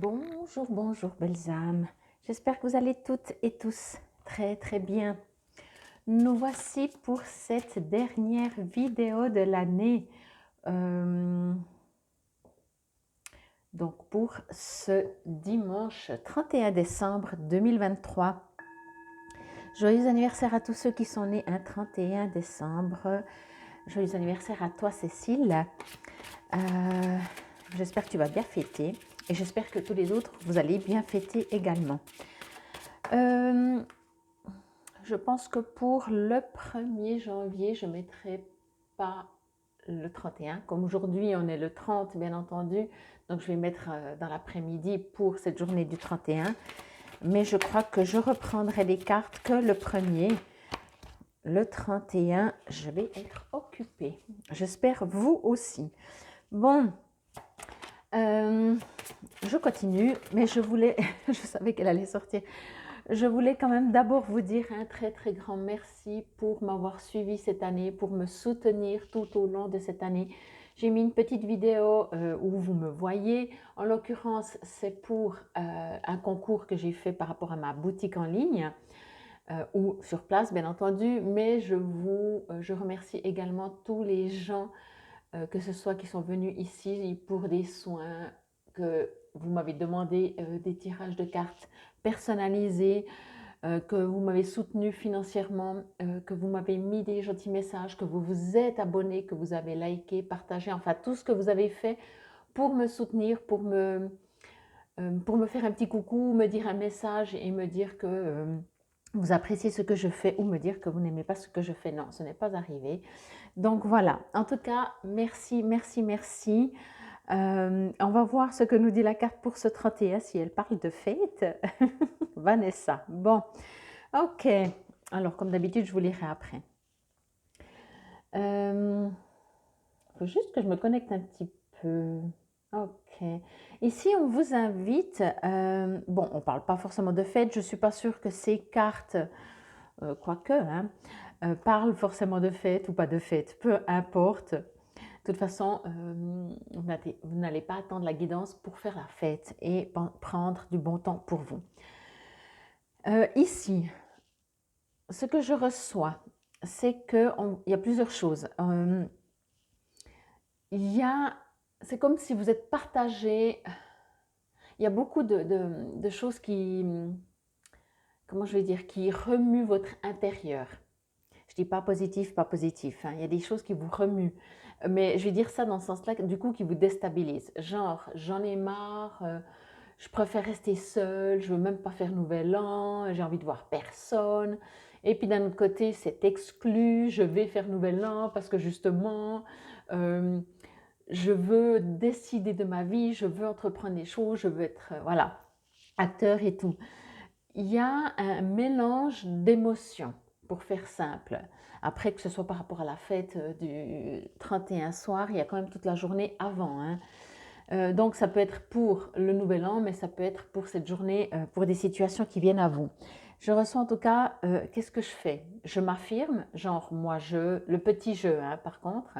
Bonjour, bonjour belles âmes. J'espère que vous allez toutes et tous très très bien. Nous voici pour cette dernière vidéo de l'année. Donc pour ce dimanche 31 décembre 2023. Joyeux anniversaire à tous ceux qui sont nés un 31 décembre. Joyeux anniversaire à toi Cécile. J'espère que tu vas bien fêter et j'espère que tous les autres, vous allez bien fêter également. Je pense que pour le 1er janvier, je ne mettrai pas le 31. Comme aujourd'hui, on est le 30, bien entendu. Donc, je vais mettre dans l'après-midi pour cette journée du 31. Mais je crois que je reprendrai les cartes que le 1er. Le 31, je vais être occupée. J'espère vous aussi. Bon, je continue, mais je voulais, je savais qu'elle allait sortir. Je voulais quand même d'abord vous dire un très très grand merci pour m'avoir suivi cette année, pour me soutenir tout au long de cette année. J'ai mis une petite vidéo où vous me voyez. En l'occurrence, c'est pour un concours que j'ai fait par rapport à ma boutique en ligne ou sur place, bien entendu. Mais je remercie également tous les gens, que ce soit qui sont venus ici pour des soins, que vous m'avez demandé des tirages de cartes personnalisés, que vous m'avez soutenu financièrement, que vous m'avez mis des gentils messages, que vous vous êtes abonné, que vous avez liké, partagé, enfin tout ce que vous avez fait pour me soutenir, pour me faire un petit coucou, me dire un message et me dire que vous appréciez ce que je fais ou me dire que vous n'aimez pas ce que je fais. Non, ce n'est pas arrivé. Donc voilà, en tout cas, merci, merci, merci. On va voir ce que nous dit la carte pour ce 31, si elle parle de fête. Vanessa, bon, ok. Alors, comme d'habitude, je vous lirai après. Il faut juste que je me connecte un petit peu. Ok. Ici, on vous invite, bon, on ne parle pas forcément de fête, je ne suis pas sûre que ces cartes, quoique, hein, parlent forcément de fête ou pas de fête, peu importe. De toute façon, vous n'allez pas attendre la guidance pour faire la fête et prendre du bon temps pour vous. Ici, ce que je reçois, c'est qu'il y a plusieurs choses. C'est comme si vous êtes partagé. Il y a beaucoup de choses qui, comment je vais dire, qui remuent votre intérieur. Je dis pas positif, pas positif, hein. Il y a des choses qui vous remuent. Mais je vais dire ça dans ce sens-là, du coup, qui vous déstabilisent. Genre, j'en ai marre, je préfère rester seule, je veux même pas faire nouvel an, j'ai envie de voir personne. Et puis d'un autre côté, c'est exclu, je vais faire nouvel an parce que justement, je veux décider de ma vie, je veux entreprendre des choses, je veux être, voilà, acteur et tout. Il y a un mélange d'émotions, pour faire simple. Après, que ce soit par rapport à la fête du 31 soir, il y a quand même toute la journée avant, hein. Donc, ça peut être pour le nouvel an, mais ça peut être pour cette journée, pour des situations qui viennent à vous. Je ressens en tout cas, qu'est-ce que je fais? Je m'affirme, genre moi, le petit jeu, hein, par contre.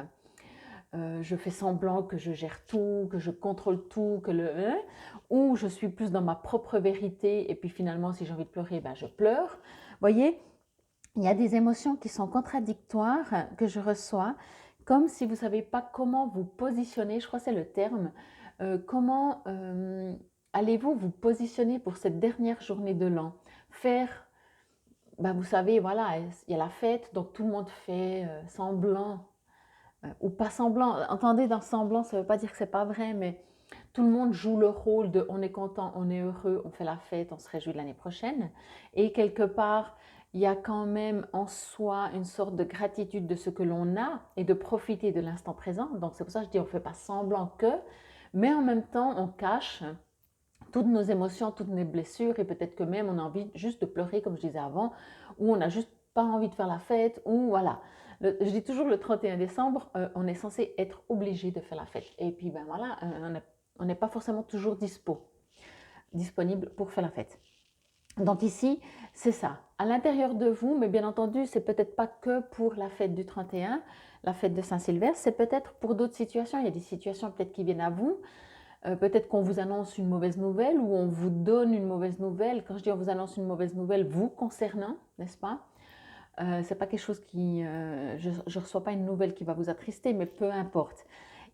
Je fais semblant que je gère tout, que je contrôle tout, ou je suis plus dans ma propre vérité et puis finalement si j'ai envie de pleurer, ben je pleure. Vous voyez, il y a des émotions qui sont contradictoires que je reçois, comme si vous ne savez pas comment vous positionner, je crois que c'est le terme, comment allez-vous vous positionner pour cette dernière journée de l'an. Faire, ben vous savez, voilà, il y a la fête, donc tout le monde fait semblant ou pas semblant. Entendez, dans semblant, ça ne veut pas dire que c'est pas vrai, mais tout le monde joue le rôle de on est content, on est heureux, on fait la fête, on se réjouit de l'année prochaine. Et quelque part, il y a quand même en soi une sorte de gratitude de ce que l'on a et de profiter de l'instant présent. Donc c'est pour ça que je dis on ne fait pas semblant que, mais en même temps, on cache toutes nos émotions, toutes nos blessures et peut-être que même on a envie juste de pleurer comme je disais avant, ou on n'a juste pas envie de faire la fête, ou voilà. Je dis toujours le 31 décembre, on est censé être obligé de faire la fête. Et puis ben voilà, on n'est pas forcément toujours disponible pour faire la fête. Donc ici, c'est ça. À l'intérieur de vous, mais bien entendu, c'est peut-être pas que pour la fête du 31, la fête de Saint-Sylvestre, c'est peut-être pour d'autres situations. Il y a des situations peut-être qui viennent à vous, Peut-être qu'on vous annonce une mauvaise nouvelle ou on vous donne une mauvaise nouvelle. Quand je dis on vous annonce une mauvaise nouvelle vous concernant, n'est-ce pas? C'est pas quelque chose qui... je ne reçois pas une nouvelle qui va vous attrister, mais peu importe.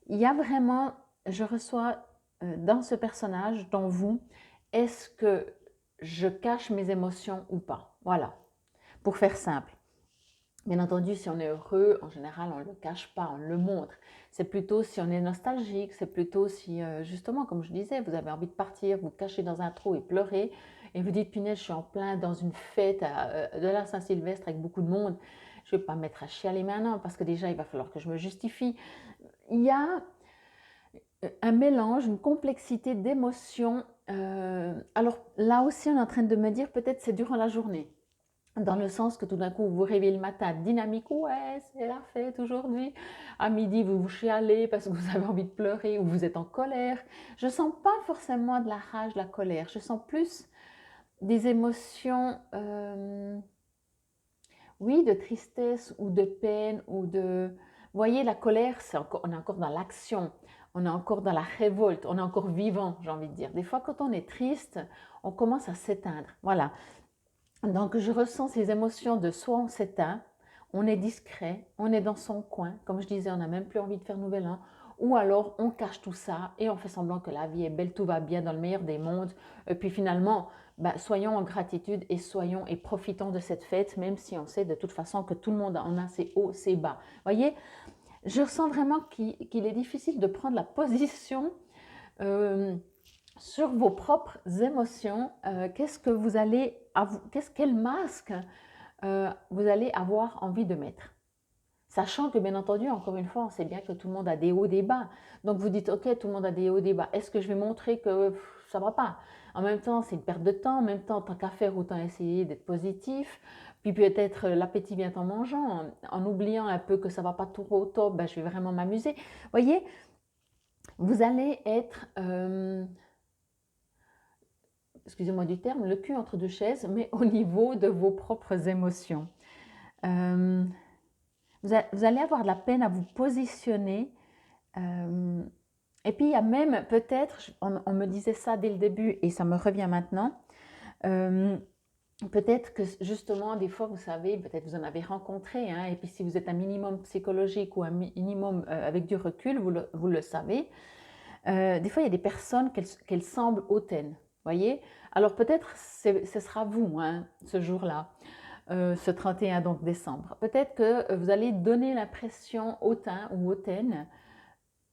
Il y a vraiment, je reçois dans ce personnage, dans vous, est-ce que je cache mes émotions ou pas? Voilà, pour faire simple. Bien entendu, si on est heureux, en général, on ne le cache pas, on le montre. C'est plutôt si on est nostalgique, c'est plutôt si, justement, comme je disais, vous avez envie de partir, vous cachez dans un trou et pleurer, et vous dites, punaise, je suis en plein dans une fête de la Saint-Sylvestre avec beaucoup de monde, je ne vais pas me mettre à chialer maintenant, parce que déjà, il va falloir que je me justifie. Il y a un mélange, une complexité d'émotions. Alors là aussi, on est en train de me dire, peut-être c'est durant la journée. Dans le sens que tout d'un coup, vous vous réveillez le matin dynamique, ouais, c'est la fête aujourd'hui. À midi, vous vous chialez parce que vous avez envie de pleurer ou vous êtes en colère. Je ne sens pas forcément de la rage, de la colère. Je sens plus des émotions, oui, de tristesse ou de peine ou de... Vous voyez, la colère, on est encore dans l'action. On est encore dans la révolte. On est encore vivant, j'ai envie de dire. Des fois, quand on est triste, on commence à s'éteindre. Voilà. Donc, je ressens ces émotions de soit on s'éteint, on est discret, on est dans son coin, comme je disais, on n'a même plus envie de faire nouvel an, ou alors on cache tout ça et on fait semblant que la vie est belle, tout va bien dans le meilleur des mondes. Et puis finalement, soyons en gratitude et soyons et profitons de cette fête, même si on sait de toute façon que tout le monde en a ses hauts, ses bas. Vous voyez, je ressens vraiment qu'il est difficile de prendre la position sur vos propres émotions. Quel masque vous allez avoir envie de mettre. Sachant que, bien entendu, encore une fois, on sait bien que tout le monde a des hauts, des bas. Donc, vous dites, OK, tout le monde a des hauts, des bas. Est-ce que je vais montrer que ça ne va pas? En même temps, c'est une perte de temps. En même temps, tant qu'à faire, autant essayer d'être positif. Puis peut-être l'appétit vient en mangeant, en oubliant un peu que ça ne va pas tout au top, je vais vraiment m'amuser. Vous voyez, vous allez être... excusez-moi du terme, le cul entre deux chaises, mais au niveau de vos propres émotions. Vous allez avoir de la peine à vous positionner. Et puis, il y a même peut-être, on me disait ça dès le début et ça me revient maintenant, peut-être que justement, des fois, vous savez, peut-être vous en avez rencontré, hein, et puis si vous êtes un minimum psychologique ou un minimum avec du recul, vous le savez, des fois, il y a des personnes qu'elles semblent hautaines. Voyez? Alors peut-être ce sera vous, hein, ce jour-là, ce 31 donc décembre. Peut-être que vous allez donner l'impression hautain ou hautaine,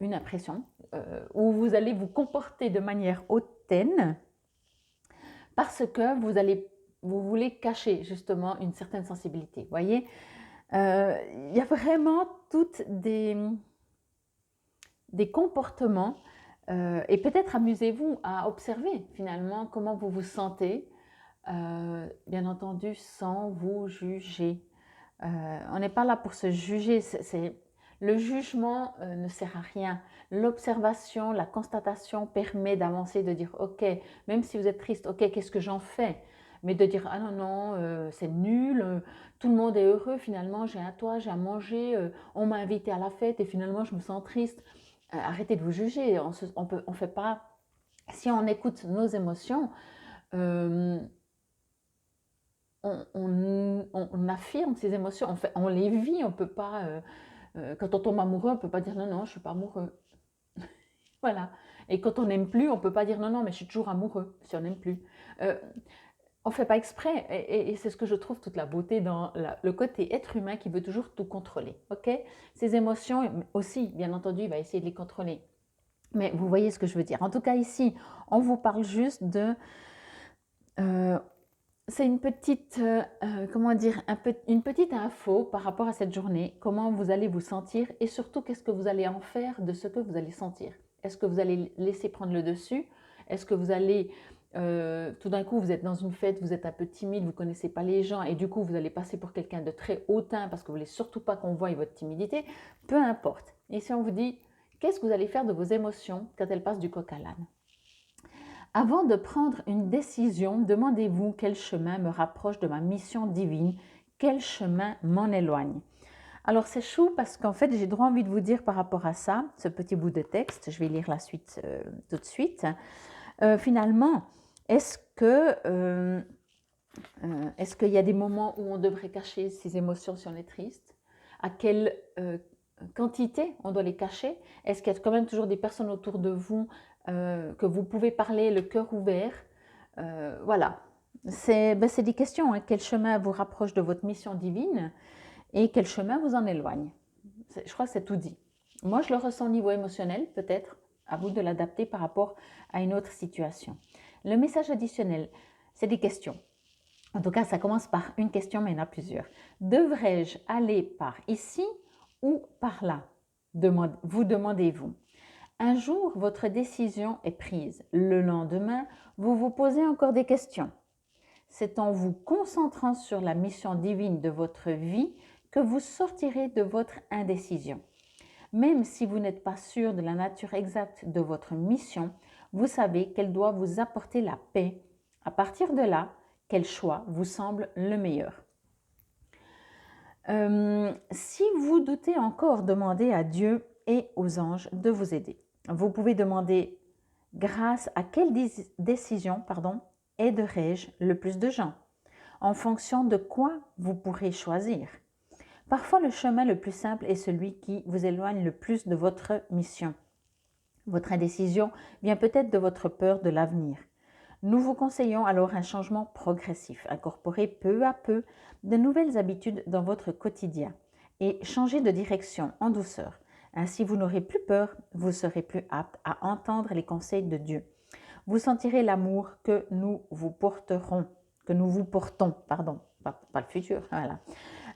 une impression, où vous allez vous comporter de manière hautaine parce que vous voulez cacher justement une certaine sensibilité. Voyez? Il y a vraiment toutes des comportements. Et peut-être amusez-vous à observer finalement comment vous vous sentez, bien entendu sans vous juger. On n'est pas là pour se juger, le jugement ne sert à rien. L'observation, la constatation permet d'avancer, de dire ok, même si vous êtes triste, ok, qu'est-ce que j'en fais? Mais de dire ah non, non, c'est nul, tout le monde est heureux, finalement j'ai un toit, j'ai à manger, on m'a invité à la fête et finalement je me sens triste. Arrêtez de vous juger, on fait pas, si on écoute nos émotions, on affirme ces émotions, on les vit, on peut pas, quand on tombe amoureux, on peut pas dire non, non, je suis pas amoureux. Voilà. Et quand on n'aime plus, on peut pas dire non, non, mais je suis toujours amoureux, si on n'aime plus. On fait pas exprès, et c'est ce que je trouve toute la beauté dans le côté être humain qui veut toujours tout contrôler. Ok? Ces émotions aussi, bien entendu, il va essayer de les contrôler. Mais vous voyez ce que je veux dire. En tout cas, ici, on vous parle juste de... c'est une petite, comment dire, une petite info par rapport à cette journée, comment vous allez vous sentir et surtout qu'est-ce que vous allez en faire de ce que vous allez sentir. Est-ce que vous allez laisser prendre le dessus? Est-ce que vous allez, tout d'un coup, vous êtes dans une fête, vous êtes un peu timide, vous ne connaissez pas les gens et du coup, vous allez passer pour quelqu'un de très hautain parce que vous ne voulez surtout pas qu'on voie votre timidité? Peu importe. Ici, on vous dit, qu'est-ce que vous allez faire de vos émotions quand elles passent du coq à l'âne? Avant de prendre une décision, demandez-vous quel chemin me rapproche de ma mission divine, quel chemin m'en éloigne. Alors c'est chou parce qu'en fait j'ai droit envie de vous dire par rapport à ça, ce petit bout de texte, je vais lire la suite tout de suite. Finalement, est-ce qu'il y a des moments où on devrait cacher ses émotions si on est triste? À quelle quantité on doit les cacher? Est-ce qu'il y a quand même toujours des personnes autour de vous que vous pouvez parler le cœur ouvert? Voilà, c'est des questions. Hein. Quel chemin vous rapproche de votre mission divine et quel chemin vous en éloigne? Je crois que c'est tout dit. Moi, je le ressens au niveau émotionnel, peut-être. À vous de l'adapter par rapport à une autre situation. Le message additionnel, c'est des questions. En tout cas, ça commence par une question, mais il y en a plusieurs. Devrais-je aller par ici ou par là? Vous demandez-vous. Un jour, votre décision est prise. Le lendemain, vous vous posez encore des questions. C'est en vous concentrant sur la mission divine de votre vie que vous sortirez de votre indécision. Même si vous n'êtes pas sûr de la nature exacte de votre mission, vous savez qu'elle doit vous apporter la paix. À partir de là, quel choix vous semble le meilleur? Si vous doutez encore, demandez à Dieu et aux anges de vous aider. Vous pouvez demander grâce à quelle décision aiderai-je le plus de gens? En fonction de quoi vous pourrez choisir. Parfois, le chemin le plus simple est celui qui vous éloigne le plus de votre mission. Votre indécision vient peut-être de votre peur de l'avenir. Nous vous conseillons alors un changement progressif. Incorporez peu à peu de nouvelles habitudes dans votre quotidien et changez de direction en douceur. Ainsi, vous n'aurez plus peur, vous serez plus apte à entendre les conseils de Dieu. Vous sentirez l'amour que nous vous portons, pas le futur, voilà.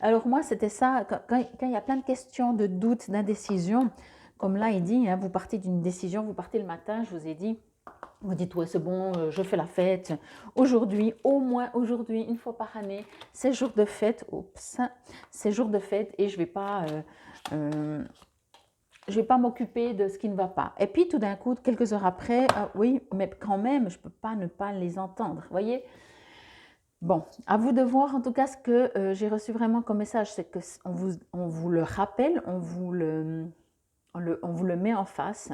Alors moi, c'était ça, quand il y a plein de questions, de doutes, d'indécision, comme là, il dit, hein, vous partez d'une décision, vous partez le matin, je vous ai dit, vous dites, ouais, c'est bon, je fais la fête. Aujourd'hui, au moins aujourd'hui, une fois par année, c'est jour de fête. C'est jour de fête et je vais pas m'occuper de ce qui ne va pas. Et puis tout d'un coup, quelques heures après, oui, mais quand même, je ne peux pas ne pas les entendre. Vous voyez? Bon, à vous de voir en tout cas ce que j'ai reçu vraiment comme message, c'est qu'on vous le rappelle, on vous le met en face,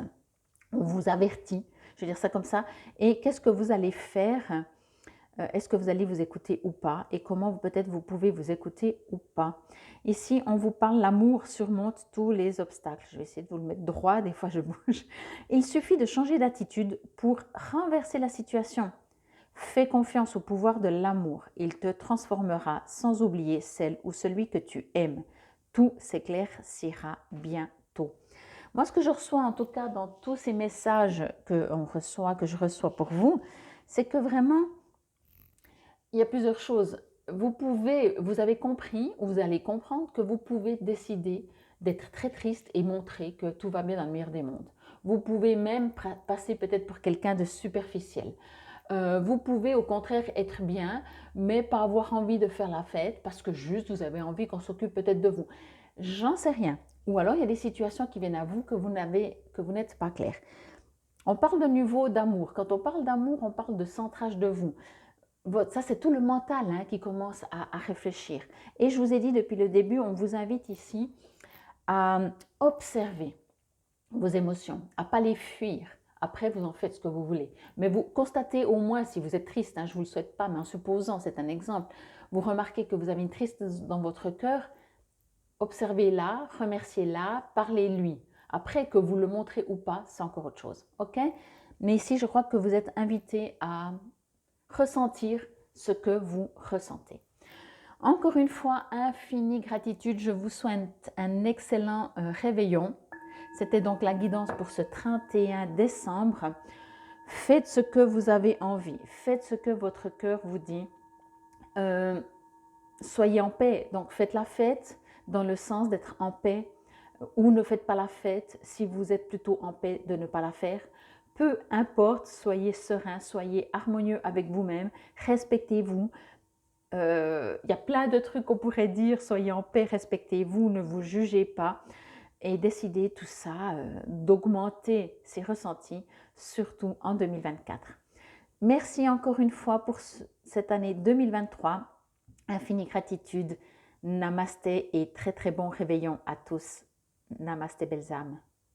on vous avertit, je vais dire ça comme ça, et qu'est-ce que vous allez faire? Est-ce que vous allez vous écouter ou pas? Et comment peut-être vous pouvez vous écouter ou pas? Ici, on vous parle, l'amour surmonte tous les obstacles. Je vais essayer de vous le mettre droit, des fois je bouge. Il suffit de changer d'attitude pour renverser la situation. Fais confiance au pouvoir de l'amour. Il te transformera sans oublier celle ou celui que tu aimes. Tout s'éclaircira bientôt. Moi, ce que je reçois en tout cas dans tous ces messages que je reçois pour vous, c'est que vraiment, il y a plusieurs choses. Vous avez compris ou vous allez comprendre que vous pouvez décider d'être très triste et montrer que tout va bien dans le meilleur des mondes. Vous pouvez même passer peut-être pour quelqu'un de superficiel. Vous pouvez au contraire être bien, mais pas avoir envie de faire la fête parce que juste vous avez envie qu'on s'occupe peut-être de vous. J'en sais rien. Ou alors il y a des situations qui viennent à vous que vous n'êtes pas clair. On parle de niveau d'amour. Quand on parle d'amour, on parle de centrage de vous. Ça, c'est tout le mental hein, qui commence à réfléchir. Et je vous ai dit depuis le début, on vous invite ici à observer vos émotions, à ne pas les fuir. Après, vous en faites ce que vous voulez. Mais vous constatez au moins, si vous êtes triste, hein, je ne vous le souhaite pas, mais en supposant, c'est un exemple, vous remarquez que vous avez une tristesse dans votre cœur, observez-la, remerciez-la, parlez-lui. Après, que vous le montrez ou pas, c'est encore autre chose. Ok? Mais ici, je crois que vous êtes invité à ressentir ce que vous ressentez. Encore une fois, infinie gratitude. Je vous souhaite un excellent réveillon. C'était donc la guidance pour ce 31 décembre. Faites ce que vous avez envie. Faites ce que votre cœur vous dit. Soyez en paix. Donc, faites la fête dans le sens d'être en paix ou ne faites pas la fête si vous êtes plutôt en paix de ne pas la faire. Peu importe, soyez serein, soyez harmonieux avec vous-même, respectez-vous. Il y a plein de trucs qu'on pourrait dire, soyez en paix, respectez-vous, ne vous jugez pas et décidez tout ça, d'augmenter ces ressentis, surtout en 2024. Merci encore une fois pour cette année 2023. Infinie gratitude. Namasté et très très bon réveillon à tous. Namasté belles âmes.